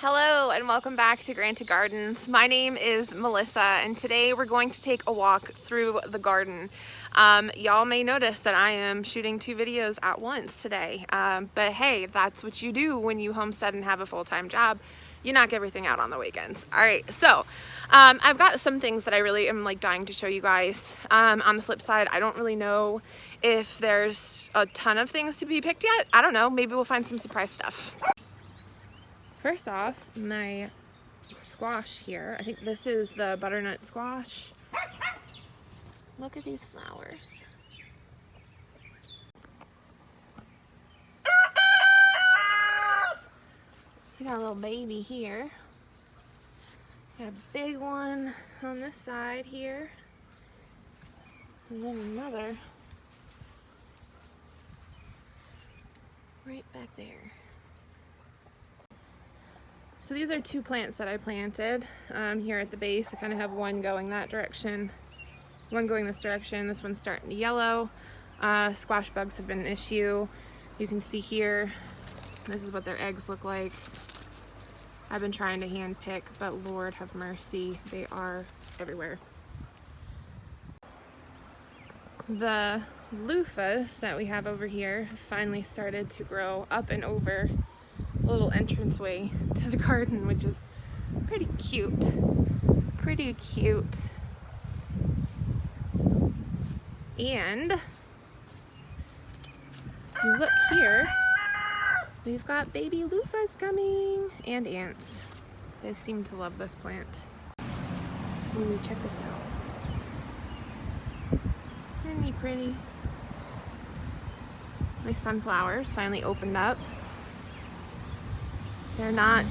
Hello and welcome back to Granted Gardens. My name is Melissa and today we're going to take a walk through the garden. Y'all may notice that I am shooting 2 videos at once today, but hey, that's what you do when you homestead and have a full-time job. You knock everything out on the weekends. Alright, so I've got some things that I really am dying to show you guys. On the flip side, I don't really know if there's a ton of things to be picked yet. I don't know, maybe we'll find some surprise stuff. First off, my squash here. I think this is the Butternut Squash. Look at these flowers. See, got a little baby here. Got a big one on this side here. And then another right back there. So these are 2 plants that I planted here at the base. I kind of have one going that direction, one going this direction. This one's starting to yellow. Squash bugs have been an issue. You can see here, this is what their eggs look like. I've been trying to hand pick, but Lord have mercy, they are everywhere. The loofahs that we have over here have finally started to grow up and over a little entranceway to the garden, which is pretty cute. Pretty cute. And you look here, we've got baby loofahs coming and ants. They seem to love this plant. Ooh, check this out. Isn't he pretty? My sunflowers finally opened up. They're not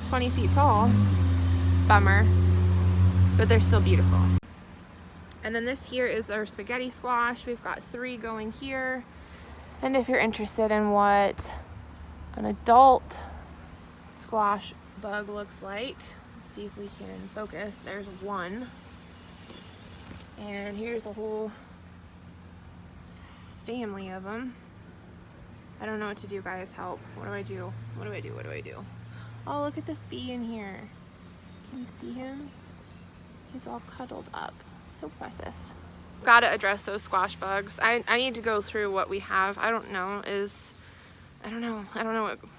20 feet tall, bummer, but they're still beautiful. And then this here is our spaghetti squash. We've got 3 going here. And if you're interested in what an adult squash bug looks like, let's see if we can focus. There's one. And here's a whole family of them. I don't know what to do, guys. Help. What do I do? What do I do? What do I do? Oh, look at this bee in here. Can you see him? He's all cuddled up. So precious. Gotta address those squash bugs. I need to go through what we have. I don't know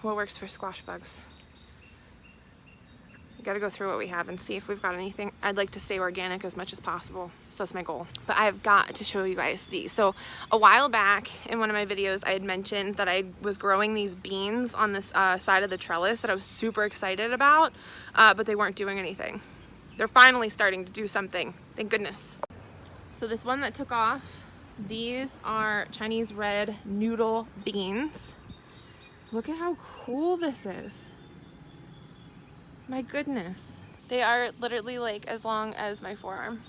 what works for squash bugs. Gotta go through what we have and see if we've got anything. I'd like to stay organic as much as possible, so that's my goal. But I've got to show you guys these. So a while back in one of my videos, I had mentioned that I was growing these beans on this side of the trellis that I was super excited about, but they weren't doing anything. They're finally starting to do something, thank goodness. So this one that took off, these are Chinese red noodle beans. Look at how cool this is. My goodness. They are literally like as long as my forearm.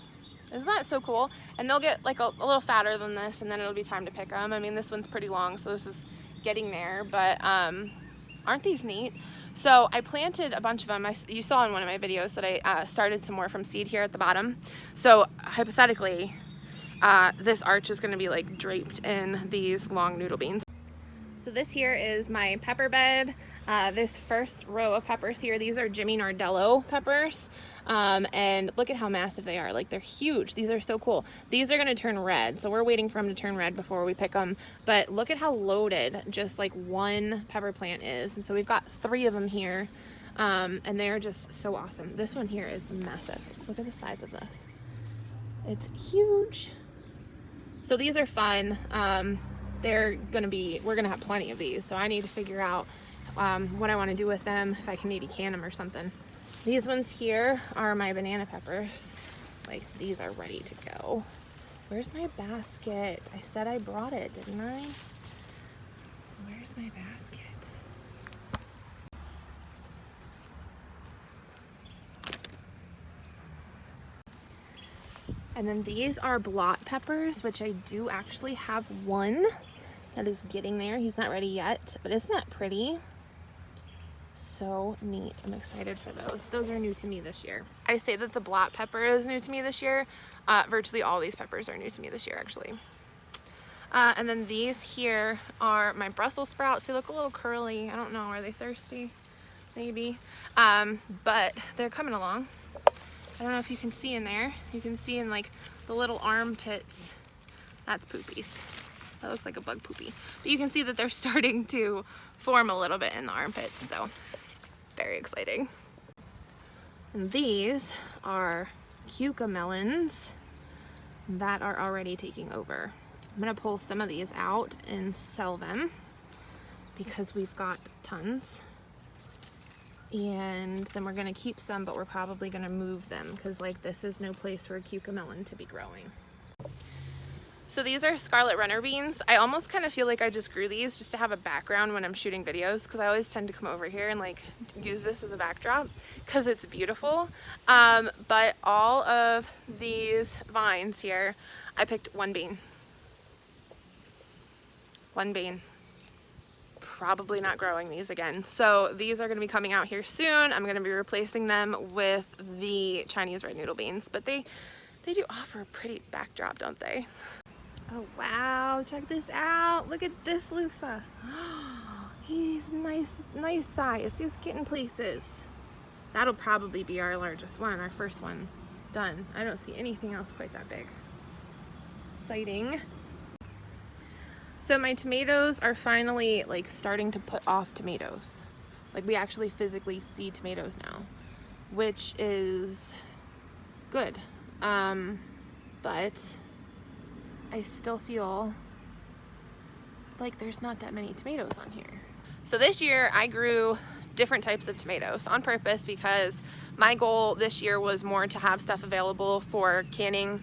Isn't that so cool? And they'll get like a little fatter than this and then it'll be time to pick them. I mean, this one's pretty long, so this is getting there, but aren't these neat? So I planted a bunch of them. You saw in one of my videos that I started some more from seed here at the bottom. So hypothetically, this arch is gonna be like draped in these long noodle beans. So this here is my pepper bed. This first row of peppers here, these are Jimmy Nordello peppers. And look at how massive they are. Like, they're huge. These are so cool. These are gonna turn red, so we're waiting for them to turn red before we pick them. But look at how loaded just like one pepper plant is. And so we've got 3 of them here. And they're just so awesome. This one here is massive. Look at the size of this. It's huge. So these are fun. We're gonna have plenty of these, so I need to figure out what I want to do with them, if I can maybe can them or something. These ones here are my banana peppers. Like, these are ready to go. Where's my basket? I said I brought it, didn't I? Where's my basket? And then these are blot peppers, which I do actually have one that is getting there. He's not ready yet, but isn't that pretty? So neat. I'm excited for those. Those are new to me this year. I say that the blot pepper is new to me this year. Virtually all these peppers are new to me this year, actually. And then these here are my Brussels sprouts. They look a little curly. I don't know. Are they thirsty? maybe. But they're coming along. I don't know if you can see in there. You can see in like the little armpits. That's poopies. That looks like a bug poopy. But you can see that they're starting to form a little bit in the armpits, so very exciting. And these are Cuca Melons that are already taking over. I'm gonna pull some of these out and sell them because we've got tons. And then we're gonna keep some, but we're probably gonna move them because like this is no place for a Cuca melon to be growing. So these are Scarlet runner beans. I almost kind of feel like I just grew these just to have a background when I'm shooting videos, because I always tend to come over here and like use this as a backdrop because it's beautiful. But all of these vines here, I picked one bean. One bean. Probably not growing these again. So these are going to be coming out here soon. I'm going to be replacing them with the Chinese red noodle beans, but they do offer a pretty backdrop, don't they? Oh wow, check this out. Look at this loofah. He's nice size. He's getting places. That'll probably be our largest one, our first one done. I don't see anything else quite that big. Exciting. So my tomatoes are finally like starting to put off tomatoes. Like we actually physically see tomatoes now, which is good. But I still feel like there's not that many tomatoes on here. So this year I grew different types of tomatoes on purpose because my goal this year was more to have stuff available for canning.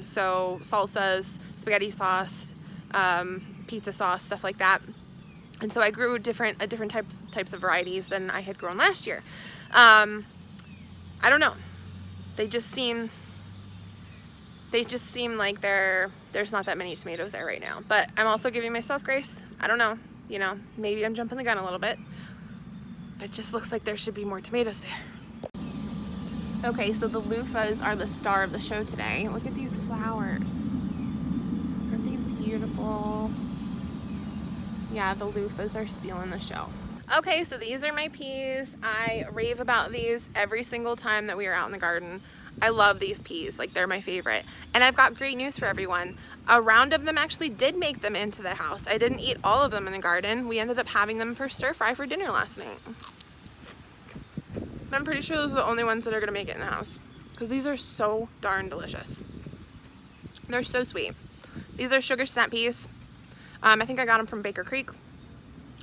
So salsas, spaghetti sauce, pizza sauce, stuff like that. And so I grew different types of varieties than I had grown last year. I don't know. They just seem like there's not that many tomatoes there right now. But I'm also giving myself grace. I don't know, you know, maybe I'm jumping the gun a little bit. But it just looks like there should be more tomatoes there. Okay, so the loofahs are the star of the show today. Look at these flowers. Aren't they beautiful? Yeah, the loofahs are stealing the show. Okay, so these are my peas. I rave about these every single time that we are out in the garden. I love these peas, like they're my favorite. And I've got great news for everyone. A round of them actually did make them into the house. I didn't eat all of them in the garden. We ended up having them for stir fry for dinner last night. I'm pretty sure those are the only ones that are gonna make it in the house because these are so darn delicious. They're so sweet. These are sugar snap peas. I think I got them from Baker Creek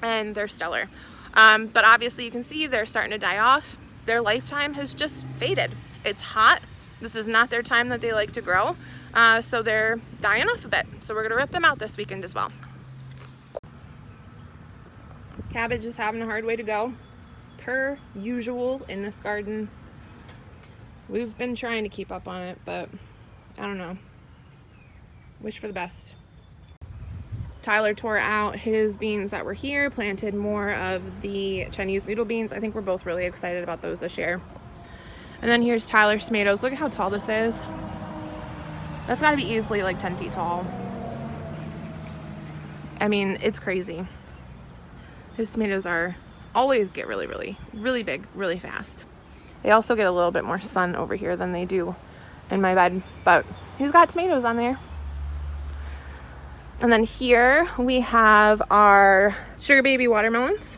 and they're stellar. But obviously you can see they're starting to die off. Their lifetime has just faded. It's hot. This is not their time that they like to grow. So they're dying off a bit. So we're gonna rip them out this weekend as well. Cabbage is having a hard way to go. Per usual in this garden. We've been trying to keep up on it, but I don't know. Wish for the best. Tyler tore out his beans that were here, planted more of the Chinese noodle beans. I think we're both really excited about those this year. And then here's Tyler's tomatoes. Look at how tall this is. That's gotta be easily like 10 feet tall. I mean, it's crazy. His tomatoes always get really big, really fast. They also get a little bit more sun over here than they do in my bed, but he's got tomatoes on there. And then here we have our sugar baby watermelons.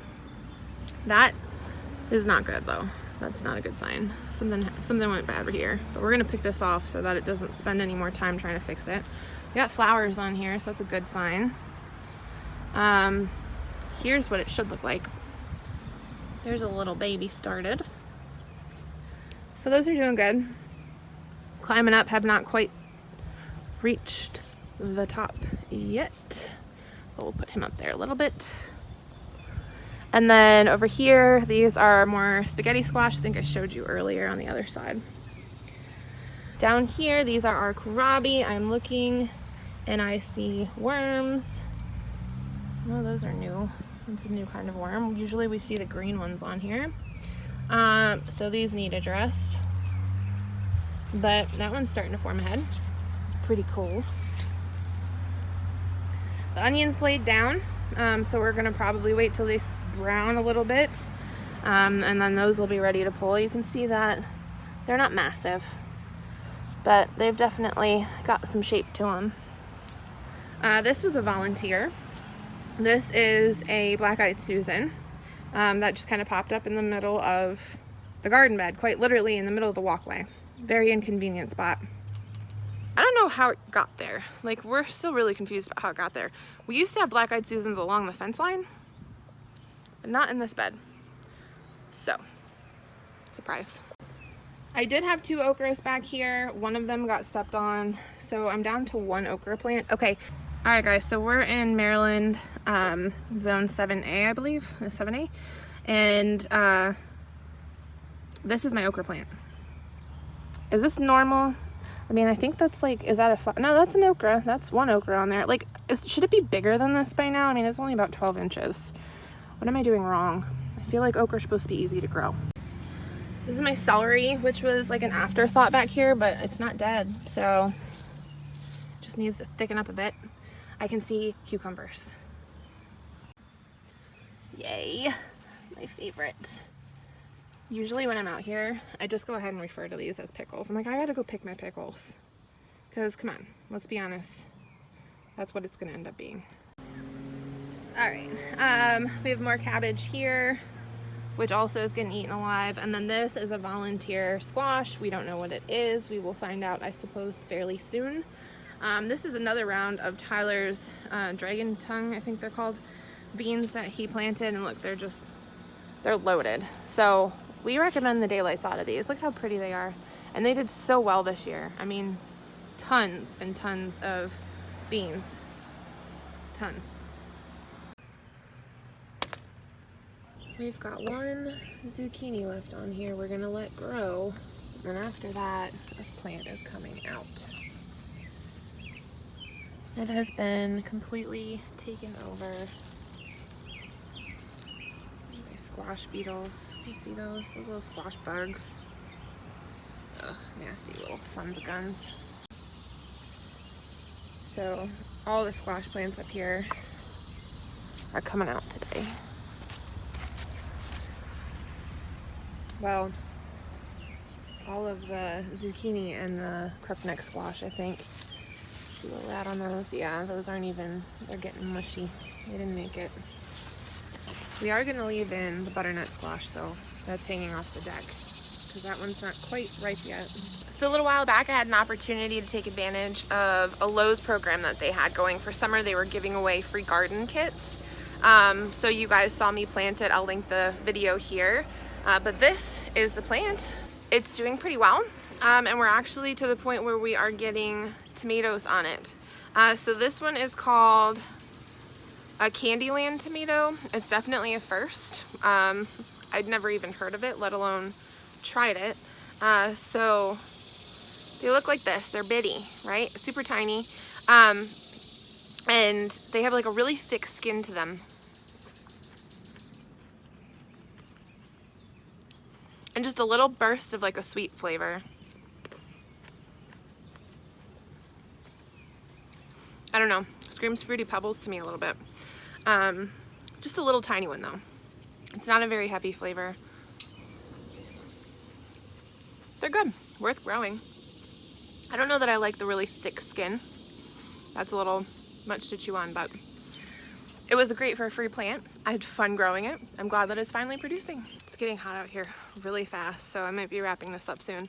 That is not good though. That's not a good sign. Something went bad over here, but we're gonna pick this off so that it doesn't spend any more time trying to fix it. We got flowers on here, so that's a good sign. Here's what it should look like. There's a little baby started. So those are doing good. Climbing up, have not quite reached the top yet. But we'll put him up there a little bit. And then over here, these are more spaghetti squash. I think I showed you earlier on the other side. Down here, these are our kohlrabi. I'm looking and I see worms. Oh, those are new. It's a new kind of worm. Usually we see the green ones on here. So these need addressed. But that one's starting to form a head. Pretty cool. The onions laid down. So we're gonna probably wait till they brown a little bit. And then those will be ready to pull. You can see that they're not massive, but they've definitely got some shape to them. This was a volunteer. This is a black-eyed Susan that just kind of popped up in the middle of the garden bed, quite literally in the middle of the walkway. Very inconvenient spot. I don't know how it got there. Like, we're still really confused about how it got there. We used to have black-eyed Susans along the fence line, but not in this bed. So, surprise. I did have 2 okras back here. One of them got stepped on, so I'm down to 1 okra plant. Okay, all right guys, so we're in Maryland, zone 7A, I believe, 7A. And this is my okra plant. Is this normal? I mean, I think that's like, is that a, no, that's an okra. That's 1 okra on there. Like, should it be bigger than this by now? I mean, it's only about 12 inches. What am I doing wrong? I feel like okra is supposed to be easy to grow. This is my celery, which was like an afterthought back here, but it's not dead, so just needs to thicken up a bit. I can see cucumbers. Yay, my favorite. Usually when I'm out here, I just go ahead and refer to these as pickles. I'm like, I gotta go pick my pickles. Because, come on, let's be honest. That's what it's gonna end up being. All right, we have more cabbage here, which also is getting eaten alive. And then this is a volunteer squash. We don't know what it is. We will find out, I suppose, fairly soon. This is another round of Tyler's dragon tongue, I think they're called, beans that he planted. And look, they're loaded. So we recommend the daylights out of these. Look how pretty they are. And they did so well this year. I mean, tons and tons of beans. Tons. We've got 1 zucchini left on here we're gonna let grow. And after that, this plant is coming out. It has been completely taken over by squash beetles. You see those little squash bugs? Ugh, nasty little sons of guns. So all the squash plants up here are coming out today. Well, all of the zucchini and the crookneck squash, I think. See the rat on those? Yeah, those aren't even, they're getting mushy. They didn't make it. We are going to leave in the butternut squash though. That's hanging off the deck because that one's not quite ripe yet. So a little while back I had an opportunity to take advantage of a Lowe's program that they had going for summer. They were giving away free garden kits. So you guys saw me plant it. I'll link the video here. But this is the plant. It's doing pretty well. And we're actually to the point where we are getting tomatoes on it. So this one is called a Candyland Tomato. It's definitely a first. I'd never even heard of it, let alone tried it. So they look like this. They're bitty, right? Super tiny. And they have like a really thick skin to them. And just a little burst of like a sweet flavor. I don't know, screams Fruity Pebbles to me a little bit. Just a little tiny one though. It's not a very heavy flavor. They're good, worth growing. I don't know that I like the really thick skin. That's a little much to chew on, but it was great for a free plant. I had fun growing it. I'm glad that it's finally producing. It's getting hot out here really fast, so I might be wrapping this up soon.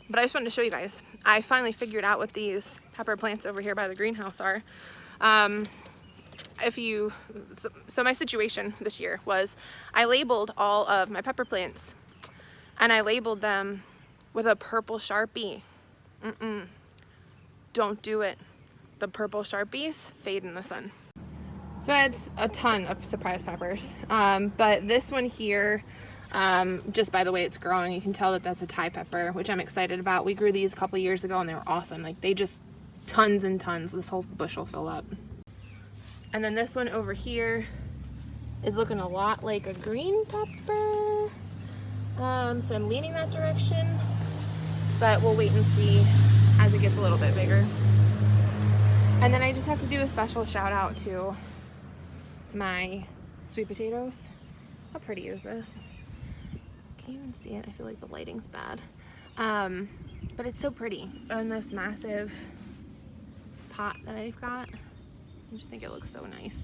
But I just wanted to show you guys. I finally figured out what these pepper plants over here by the greenhouse are. So my situation this year was I labeled all of my pepper plants and I labeled them with a purple Sharpie. Don't do it. The purple Sharpies fade in the sun. So I had a ton of surprise peppers, but this one here, just by the way it's growing, you can tell that that's a Thai pepper, which I'm excited about. We grew these a couple years ago and they were awesome. Like they just tons and tons. This whole bush will fill up. And then this one over here is looking a lot like a green pepper. So I'm leaning that direction, but we'll wait and see as it gets a little bit bigger. And then I just have to do a special shout out to my sweet potatoes. How pretty is this? you even see it? I feel like the lighting's bad. But it's so pretty in this massive pot that I've got. I just think it looks so nice.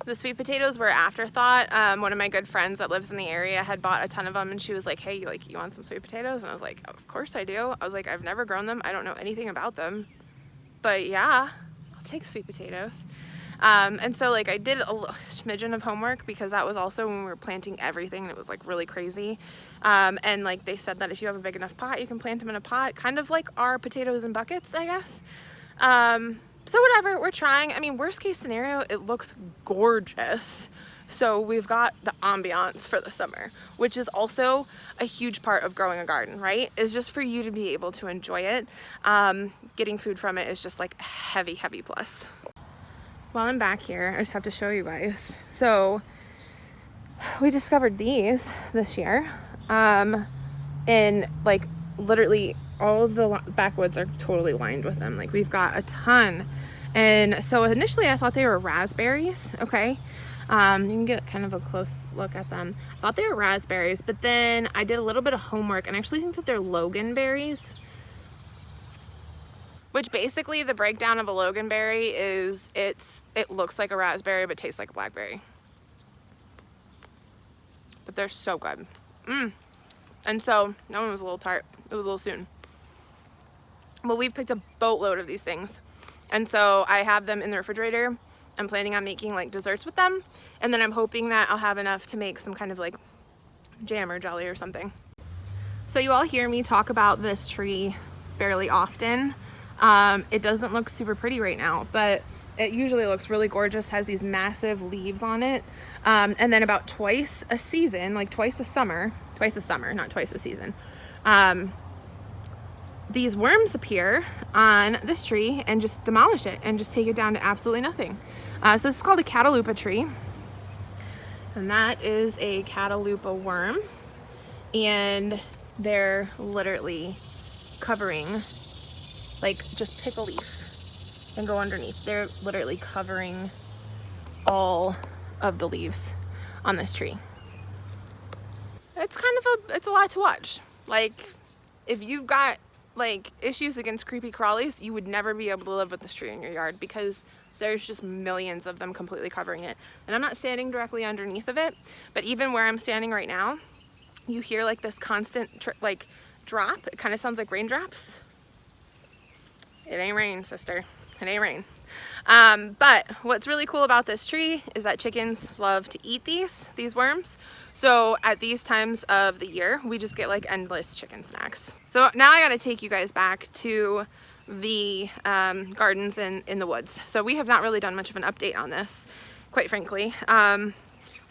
The sweet potatoes were afterthought. One of my good friends that lives in the area had bought a ton of them, and she was like, hey, you want some sweet potatoes? And I was like, of course I do. I was like, I've never grown them. I don't know anything about them. But yeah, I'll take sweet potatoes. And so like I did a smidgen of homework because that was also when we were planting everything and it was like really crazy. And like they said that if you have a big enough pot, you can plant them in a pot, kind of like our potatoes in buckets, I guess. So whatever, we're trying. I mean, worst case scenario, it looks gorgeous. So we've got the ambiance for the summer, which is also a huge part of growing a garden, right? Is just for you to be able to enjoy it. Getting food from it is just like a heavy, heavy plus. While I'm back here, I just have to show you guys. So we discovered these this year. And like literally all of the backwoods are totally lined with them. Like we've got a ton. And so initially I thought they were raspberries, okay? You can get kind of a close look at them. I thought they were raspberries, but then I did a little bit of homework and I actually think that they're Logan berries. Which basically the breakdown of a Logan berry is it looks like a raspberry but tastes like a blackberry. But they're so good. And so that one was a little tart. It was a little soon. Well, we've picked a boatload of these things. And so I have them in the refrigerator. I'm planning on making like desserts with them. And then I'm hoping that I'll have enough to make some kind of like jam or jelly or something. So you all hear me talk about this tree fairly often. It doesn't look super pretty right now, but it usually looks really gorgeous, has these massive leaves on it. And then about twice a season, like twice a summer, not twice a season, these worms appear on this tree and just demolish it and just take it down to absolutely nothing. So this is called a Cataloopa tree, and that is a Cataloopa worm, and they're literally covering, like, just pick a leaf and go underneath. They're literally covering all of the leaves on this tree. It's kind of it's a lot to watch. Like, if you've got like issues against creepy crawlies, you would never be able to live with this tree in your yard because there's just millions of them completely covering it. And I'm not standing directly underneath of it, but even where I'm standing right now, you hear like this constant like drop. It kind of sounds like raindrops. It ain't rain, sister. It ain't rain. But what's really cool about this tree is that chickens love to eat these worms. So at these times of the year, we just get like endless chicken snacks. So now I gotta take you guys back to the gardens in the woods. So we have not really done much of an update on this, quite frankly.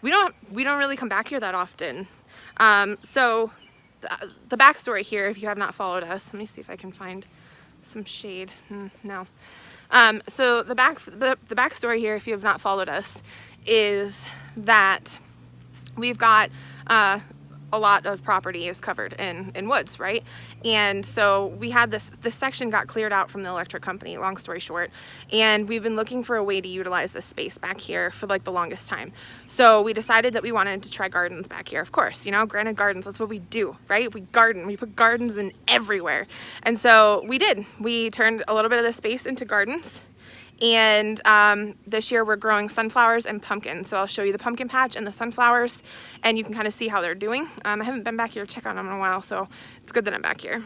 We don't really come back here that often. So the backstory here, if you have not followed us, let me see if I can find some shade. No. So the backstory here, if you have not followed us, is that we've got a lot of property is covered in woods, right? And so we had this section got cleared out from the electric company, long story short, and we've been looking for a way to utilize this space back here for like the longest time. So we decided that we wanted to try gardens back here. Of course, you know, Granted Gardens, that's what we do, right? We garden, we put gardens in everywhere. And so we did. We turned a little bit of the space into gardens. And this year we're growing sunflowers and pumpkins. So I'll show you the pumpkin patch and the sunflowers, and you can kind of see how they're doing. I haven't been back here to check on them in a while, so it's good that I'm back here.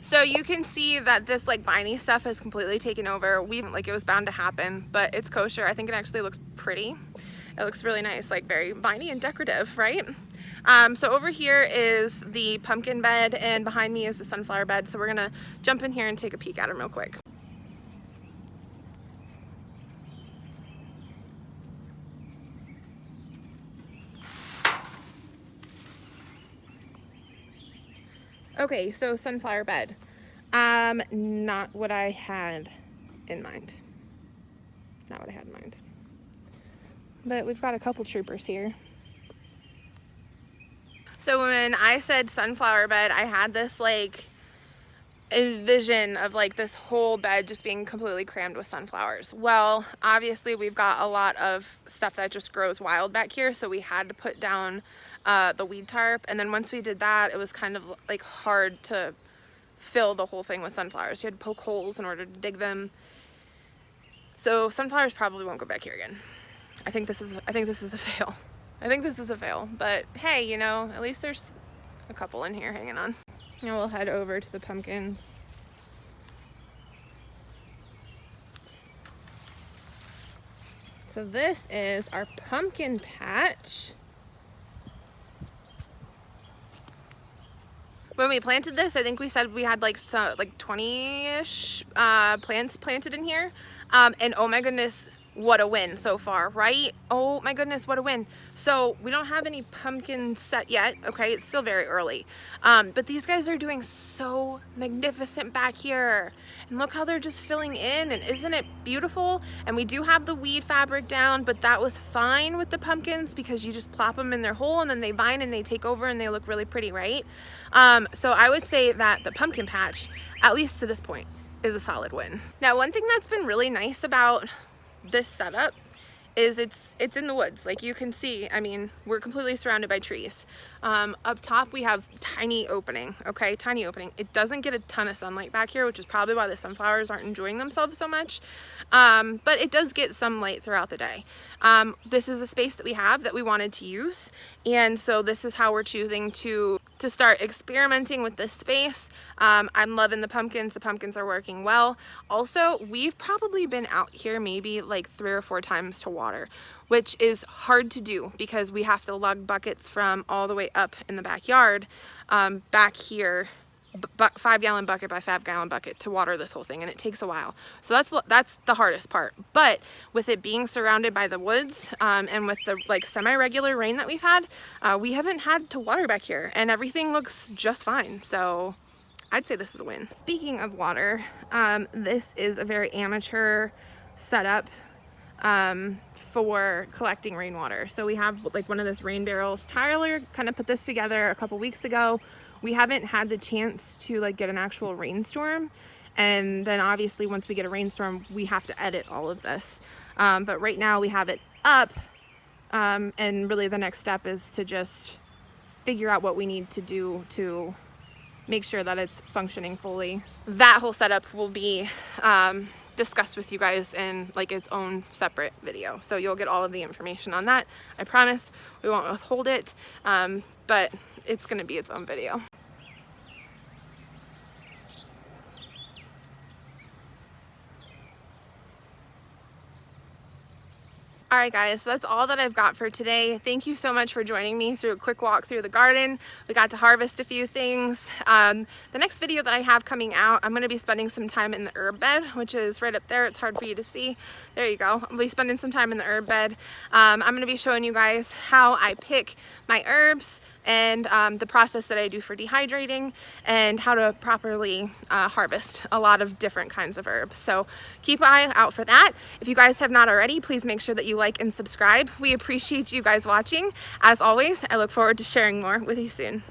So you can see that this like viney stuff has completely taken over. Like it was bound to happen, but it's kosher. I think it actually looks pretty. It looks really nice, like very viney and decorative, right? So over here is the pumpkin bed, and behind me is the sunflower bed. So we're gonna jump in here and take a peek at them real quick. Okay, so sunflower bed. Not what I had in mind. Not what I had in mind. But we've got a couple troopers here. So when I said sunflower bed, I had this like envision of like this whole bed just being completely crammed with sunflowers. Well, obviously we've got a lot of stuff that just grows wild back here, so we had to put down the weed tarp, and then once we did that, it was kind of like hard to fill the whole thing with sunflowers. You had to poke holes in order to dig them. So sunflowers probably won't go back here again. I think this is a fail. I think this is a fail, but hey, you know, at least there's a couple in here hanging on. Now we'll head over to the pumpkins. So this is our pumpkin patch. When we planted this, I think we said we had like 20-ish plants planted in here. And oh my goodness, what a win so far, right? Oh my goodness, what a win. So we don't have any pumpkins set yet, okay? It's still very early. But these guys are doing so magnificent back here. And look how they're just filling in, and isn't it beautiful? And we do have the weed fabric down, but that was fine with the pumpkins because you just plop them in their hole and then they vine and they take over and they look really pretty, right? So I would say that the pumpkin patch, at least to this point, is a solid win. Now, one thing that's been really nice about this setup is it's in the woods. Like you can see, I mean, we're completely surrounded by trees. Up top we have tiny opening, okay, tiny opening. It doesn't get a ton of sunlight back here, which is probably why the sunflowers aren't enjoying themselves so much, but it does get some light throughout the day. This is a space that we have that we wanted to use, and so this is how we're choosing to start experimenting with this space. I'm loving the pumpkins. The pumpkins are working well. Also, we've probably been out here maybe like 3 or 4 times to water, which is hard to do because we have to lug buckets from all the way up in the backyard back here, 5-gallon bucket by 5-gallon bucket to water this whole thing, and it takes a while. So that's the hardest part. But with it being surrounded by the woods and with the like semi-regular rain that we've had, we haven't had to water back here, and everything looks just fine. So I'd say this is a win. Speaking of water, this is a very amateur setup for collecting rainwater. So we have like one of those rain barrels. Tyler kind of put this together a couple weeks ago. We haven't had the chance to like get an actual rainstorm, and then obviously once we get a rainstorm we have to edit all of this, but right now we have it up, and really the next step is to just figure out what we need to do to make sure that it's functioning fully. That whole setup will be discussed with you guys in like its own separate video, so you'll get all of the information on that. I promise we won't withhold it, but it's gonna be its own video. Alright guys, so that's all that I've got for today. Thank you so much for joining me through a quick walk through the garden. We got to harvest a few things. The next video that I have coming out, I'm going to be spending some time in the herb bed, which is right up there. It's hard for you to see. There you go. I'll be spending some time in the herb bed. I'm going to be showing you guys how I pick my herbs, and the process that I do for dehydrating, and how to properly harvest a lot of different kinds of herbs. So keep an eye out for that. If you guys have not already, please make sure that you like and subscribe. We appreciate you guys watching. As always, I look forward to sharing more with you soon.